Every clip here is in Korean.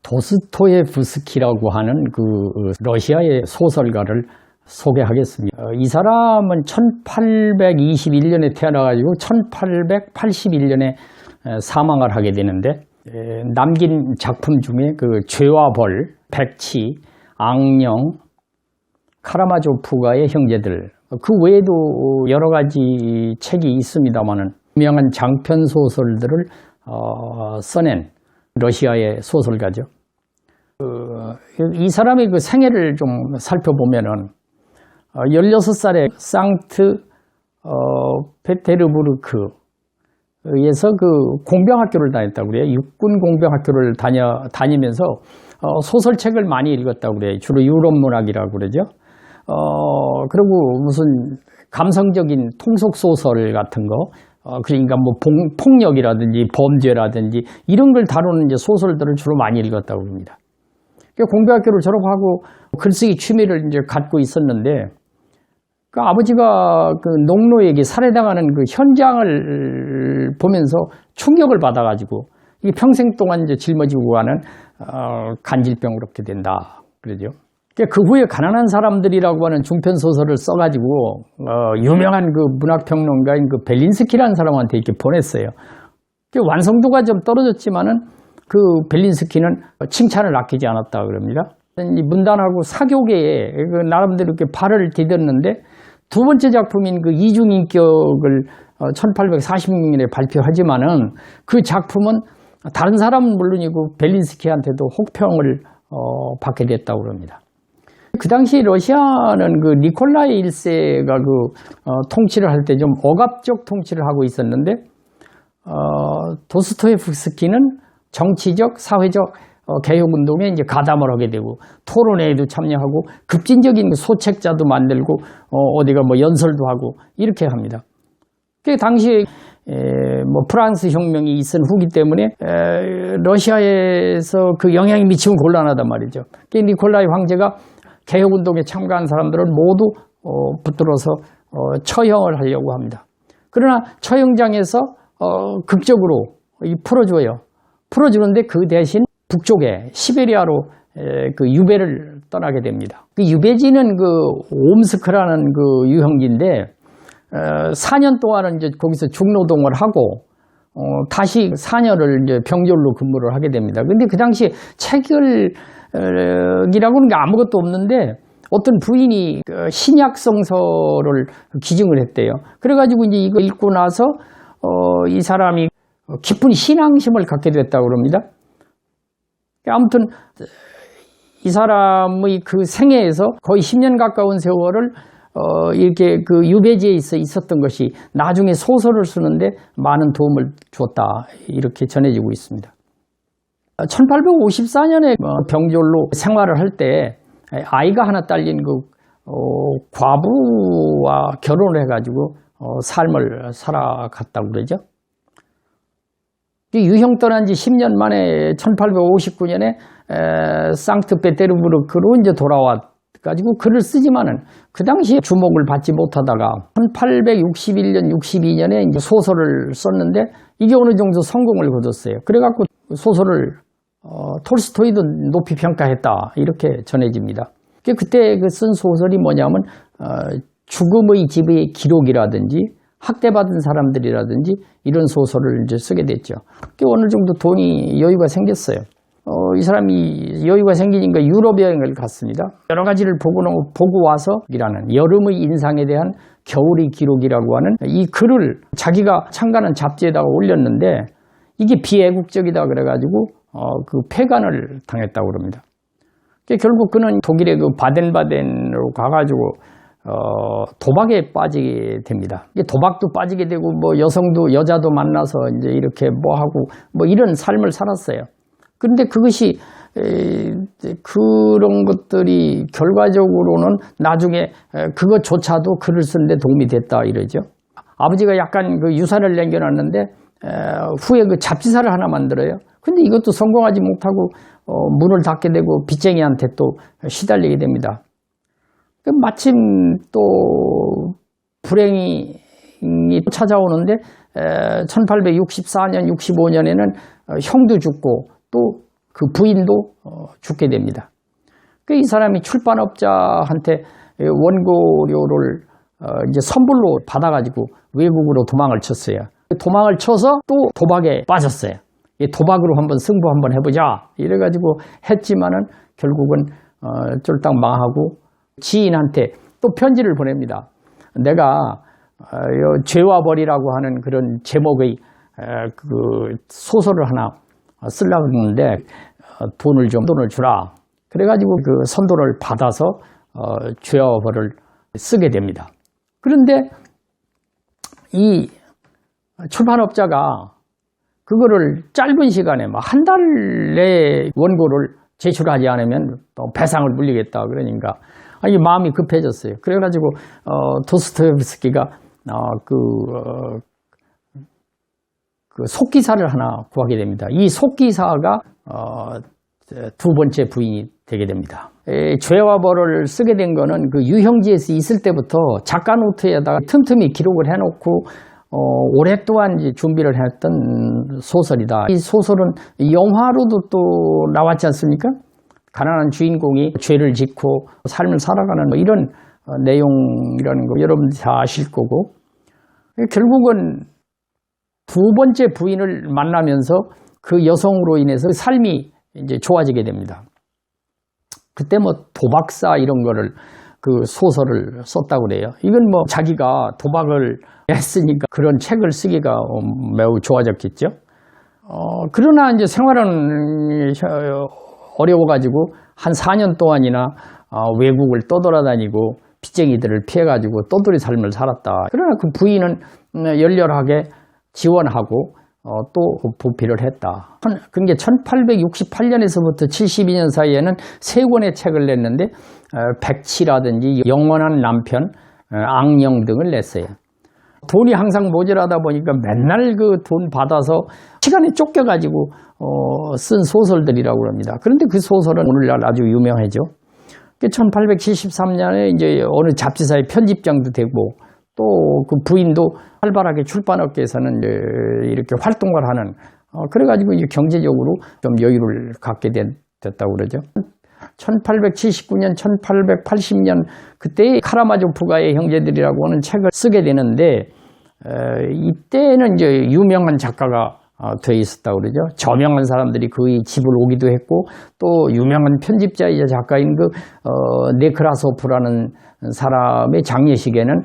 도스토예프스키라고 하는 그 러시아의 소설가를 소개하겠습니다. 이 사람은 1821년에 태어나가지고 1881년에 사망을 하게 되는데, 남긴 작품 중에 그 죄와 벌, 백치, 악령, 카라마조프가의 형제들, 그 외에도 여러 가지 책이 있습니다만은 유명한 장편 소설들을 써낸 러시아의 소설가죠. 이 사람의 그 생애를 좀 살펴보면은 16살에 상트 페테르부르크에서 그 공병학교를 다녔다고 그래요. 육군 공병학교를 다니면서 소설책을 많이 읽었다고 그래요. 주로 유럽 문학이라고 그러죠. 그리고 무슨 감성적인 통속 소설 같은 거, 그러니까 뭐 폭력이라든지 범죄라든지 이런 걸 다루는 이제 소설들을 주로 많이 읽었다고 합니다. 공병학교를 졸업하고 글쓰기 취미를 이제 갖고 있었는데, 그 아버지가 그 농노에게 살해당하는 그 현장을 보면서 충격을 받아가지고 이게 평생 동안 이제 짊어지고 가는 간질병으로 그렇게 된다 그러죠. 그 후에 가난한 사람들이라고 하는 중편 소설을 써가지고 유명한 그 문학평론가인 그 벨린스키라는 사람한테 이렇게 보냈어요. 완성도가 좀 떨어졌지만은 그 벨린스키는 칭찬을 아끼지 않았다 그럽니다. 문단하고 사교계에 그 나름대로 이렇게 발을 디뎠는데, 두 번째 작품인 그 이중인격을 1846년에 발표하지만은 그 작품은 다른 사람은 물론이고 벨린스키한테도 혹평을 받게 됐다고 그럽니다. 그 당시 러시아는 그 니콜라이 1세가 통치를 할 때 좀 억압적 통치를 하고 있었는데, 도스토예프스키는 정치적, 사회적 개혁운동에 이제 가담을 하게 되고, 토론회에도 참여하고, 급진적인 소책자도 만들고, 어디가 뭐 연설도 하고, 이렇게 합니다. 그 당시에 뭐 프랑스 혁명이 있은 후기 때문에 러시아에서 그 영향이 미치면 곤란하단 말이죠. 그 니콜라이 황제가 개혁운동에 참가한 사람들은 모두 붙들어서 처형을 하려고 합니다. 그러나 처형장에서 극적으로 풀어줘요. 풀어주는데 그 대신 북쪽에 시베리아로 그 유배를 떠나게 됩니다. 그 유배지는 그 옴스크라는 그 유형지인데 4년 동안은 이제 거기서 중노동을 하고 다시 4년을 이제 병졸로 근무를 하게 됩니다. 근데 그 당시 체결이라고는 게 아무것도 없는데 어떤 부인이 신약 성서를 기증을 했대요. 그래가지고 이제 이거 읽고 나서 이 사람이 깊은 신앙심을 갖게 됐다고 그럽니다. 아무튼 이 사람의 그 생애에서 거의 10년 가까운 세월을 이렇게 그 유배지에 있었던 것이 나중에 소설을 쓰는데 많은 도움을 줬다, 이렇게 전해지고 있습니다. 1854년에 병졸로 생활을 할 때 아이가 하나 딸린 그 과부와 결혼을 해가지고 삶을 살아갔다고 그러죠. 유형 떠난 지 10년 만에 1859년에 상트페테르부르크로 이제 돌아와가지고 글을 쓰지만은 그 당시에 주목을 받지 못하다가 1861년, 62년에 이제 소설을 썼는데 이게 어느 정도 성공을 거뒀어요. 그래갖고 소설을 톨스토이도 높이 평가했다, 이렇게 전해집니다. 그때 그 쓴 소설이 뭐냐면 죽음의 집의 기록이라든지 학대받은 사람들이라든지 이런 소설을 이제 쓰게 됐죠. 어느 정도 돈이 여유가 생겼어요. 이 사람이 여유가 생기니까 유럽 여행을 갔습니다. 여러 가지를 보고 와서 이라는 여름의 인상에 대한 겨울의 기록이라고 하는 이 글을 자기가 참가하는 잡지에다가 올렸는데 이게 비애국적이다 그래가지고 그 폐간을 당했다고 그럽니다. 결국 그는 독일의 그 바덴바덴으로 가가지고 도박에 빠지게 됩니다. 도박도 빠지게 되고 뭐 여자도 만나서 이제 이렇게 뭐 하고 뭐 이런 삶을 살았어요. 그런데 그것이 그런 것들이 결과적으로는 나중에 그것조차도 글을 쓰는데 도움이 됐다, 이러죠. 아버지가 약간 그 유산을 남겨놨는데 후에 그 잡지사를 하나 만들어요. 근데 이것도 성공하지 못하고 문을 닫게 되고 빚쟁이한테 또 시달리게 됩니다. 마침 또 불행이 찾아오는데 1864년, 65년에는 형도 죽고 또 그 부인도 죽게 됩니다. 이 사람이 출판업자한테 원고료를 이제 선불로 받아가지고 외국으로 도망을 쳤어요. 도망을 쳐서 또 도박에 빠졌어요. 도박으로 한번 승부 한번 해보자 이래가지고 했지만은 결국은 쫄딱 망하고 지인한테 또 편지를 보냅니다. 내가 죄와 벌이라고 하는 그런 제목의 그 소설을 하나 쓰려고 했는데 돈을 주라. 그래가지고 그 선돈을 받아서 죄와 벌을 쓰게 됩니다. 그런데 이 출판업자가 그거를 짧은 시간에 한 달 내에 원고를 제출하지 않으면 배상을 물리겠다 그러니까 마음이 급해졌어요. 그래가지고 도스토옙스키가 그 속기사를 하나 구하게 됩니다. 이 속기사가 두 번째 부인이 되게 됩니다. 죄와 벌을 쓰게 된 거는 그 유형지에서 있을 때부터 작가 노트에다가 틈틈이 기록을 해놓고 오랫동안 이제 준비를 했던 소설이다. 이 소설은 영화로도 또 나왔지 않습니까? 가난한 주인공이 죄를 짓고 삶을 살아가는 이런 내용이라는 거 여러분들이 다 아실 거고, 결국은 두 번째 부인을 만나면서 그 여성으로 인해서 삶이 이제 좋아지게 됩니다. 그때 도박사 이런 거를 그 소설을 썼다고 그래요. 이건 자기가 도박을 했으니까 그런 책을 쓰기가 매우 좋아졌겠죠. 그러나 이제 생활은 어려워가지고 한 4년 동안이나 외국을 떠돌아다니고 빚쟁이들을 피해가지고 떠돌이 삶을 살았다. 그러나 그 부인은 열렬하게 지원하고 또 보필을 했다. 그게 1868년에서부터 72년 사이에는 3권의 책을 냈는데 백치라든지 영원한 남편, 악령 등을 냈어요. 돈이 항상 모자라다 보니까 맨날 그 돈 받아서 시간에 쫓겨가지고 쓴 소설들이라고 합니다. 그런데 그 소설은 오늘날 아주 유명하죠. 1873년에 이제 어느 잡지사의 편집장도 되고 또 그 부인도 활발하게 출판업계에서는 이렇게 활동을 하는 그래가지고 이제 경제적으로 좀 여유를 갖게 됐다고 그러죠. 1879년, 1880년 그때 카라마조프가의 형제들이라고 하는 책을 쓰게 되는데 이때는 이제 유명한 작가가 돼 있었다고 그러죠. 저명한 사람들이 그의 집을 오기도 했고 또 유명한 편집자이자 작가인 그 네크라소프라는 사람의 장례식에는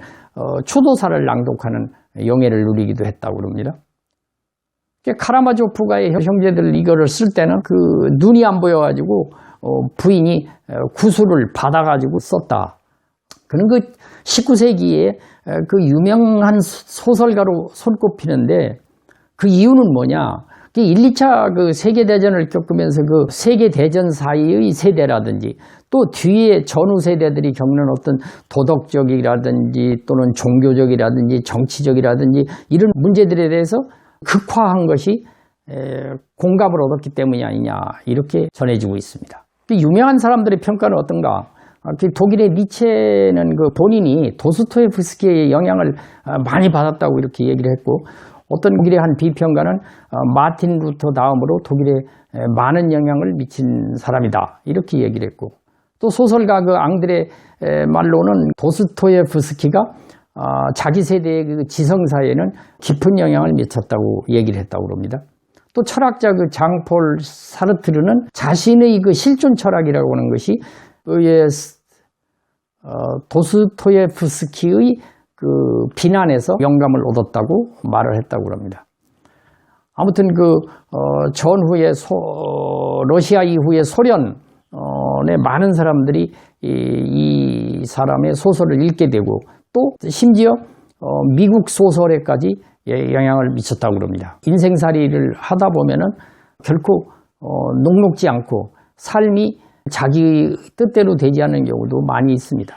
추도사를 낭독하는 영예를 누리기도 했다고 그럽니다. 카라마조프가의 형제들 이거를 쓸 때는 그 눈이 안 보여가지고 부인이 구술을 받아가지고 썼다. 그는 그 19세기에 그 유명한 소설가로 손꼽히는데 그 이유는 뭐냐? 1, 2차 그 세계대전을 겪으면서 그 세계대전 사이의 세대라든지 또 뒤에 전후 세대들이 겪는 어떤 도덕적이라든지 또는 종교적이라든지 정치적이라든지 이런 문제들에 대해서 극화한 것이 공감을 얻었기 때문이 아니냐 이렇게 전해지고 있습니다. 유명한 사람들의 평가는 어떤가? 독일의 니체는 그 본인이 도스토옙스키의 영향을 많이 받았다고 이렇게 얘기를 했고 어떤 독일의 한 비평가는 마틴 루터 다음으로 독일에 많은 영향을 미친 사람이다 이렇게 얘기를 했고 또 소설가 그 앙드레 말로는 도스토옙스키가 자기 세대의 그 지성사에는 깊은 영향을 미쳤다고 얘기를 했다고 합니다. 또 철학자 그 장폴 사르트르는 자신의 그 실존 철학이라고 하는 것이 도스토옙스키의 그 비난에서 영감을 얻었다고 말을 했다고 합니다. 아무튼 그 전후에 러시아 이후에 소련의 많은 사람들이 이 사람의 소설을 읽게 되고 또 심지어 미국 소설에까지 영향을 미쳤다고 합니다. 인생살이를 하다 보면은 결코 녹록지 않고 삶이 자기 뜻대로 되지 않는 경우도 많이 있습니다.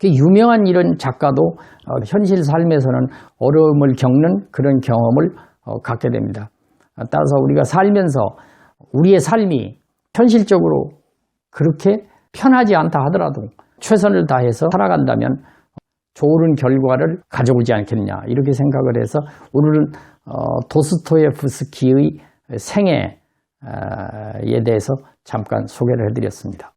유명한 이런 작가도 현실 삶에서는 어려움을 겪는 그런 경험을 갖게 됩니다. 따라서 우리가 살면서 우리의 삶이 현실적으로 그렇게 편하지 않다 하더라도 최선을 다해서 살아간다면 좋은 결과를 가져오지 않겠냐 이렇게 생각을 해서 오늘은 도스토옙스키의 생애 대해서 잠깐 소개를 해드렸습니다.